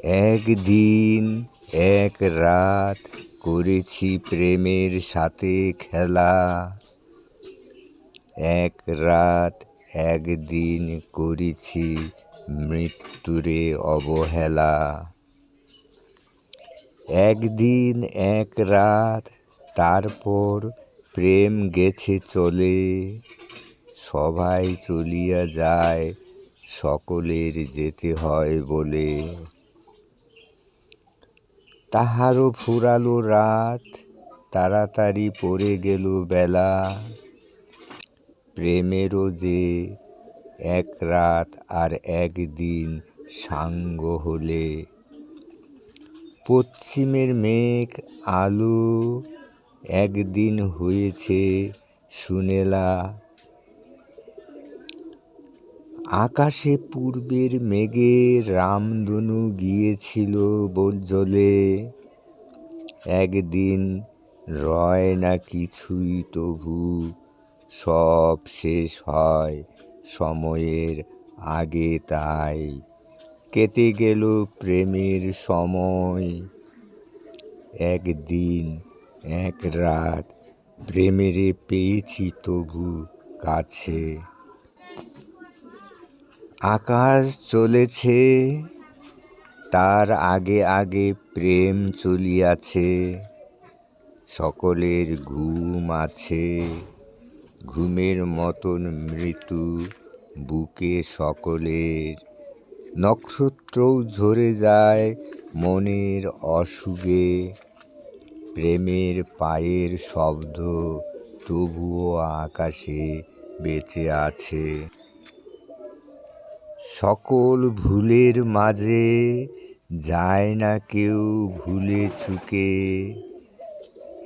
একদিন এক রাত করেছি প্রেমের সাথে খেলা। এক রাত একদিন করেছি মৃত্যুরে অবহেলা। একদিন এক রাত তারপর প্রেম গেছে চলে, সবাই চলিয়া যায় সকলের যেতে হয় বলে। তাহারও ফুরালো রাত, তাড়াতাড়ি পড়ে গেল বেলা। প্রেমেরও যে এক রাত আর একদিন সাঙ্গ হলে। পশ্চিমের মেঘ আলো একদিন হয়েছে সুনেলা। আকাশে পূর্বের মেঘে রামধনু গিয়েছিল জ্বলে। একদিন রয় না কিছুই তবু, সব শেষ হয় সময়ের আগে তাই। কেটে গেল প্রেমের সময়। একদিন এক রাত প্রেমেরে পেয়েছি তবু কাছে। আকাশ চলেছে, তার আগে আগে প্রেম চলিয়াছে। সকলের ঘুম আছে, ঘুমের মতন মৃত্যু বুকে সকলের। নক্ষত্রও ঝরে যায় মনের অসুখে। প্রেমের পায়ের শব্দ তবুও আকাশে বেঁচে আছে। সকল ভুলের মাঝে যায় না কেউ ভুলে চুকে।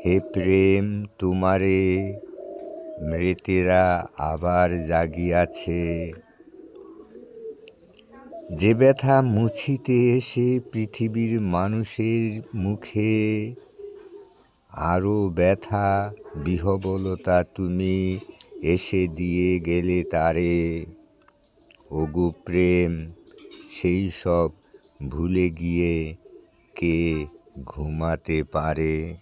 হে প্রেম তোমারে মৃতেরা আবার জাগিয়াছে। যে ব্যথা মুছিতে এসে পৃথিবীর মানুষের মুখে, আরও ব্যথা বিহবলতা তুমি এসে দিয়ে গেলে তারে। ওগো প্রেম, সেই সব ভুলে গিয়ে কে ঘুমাতে পারে।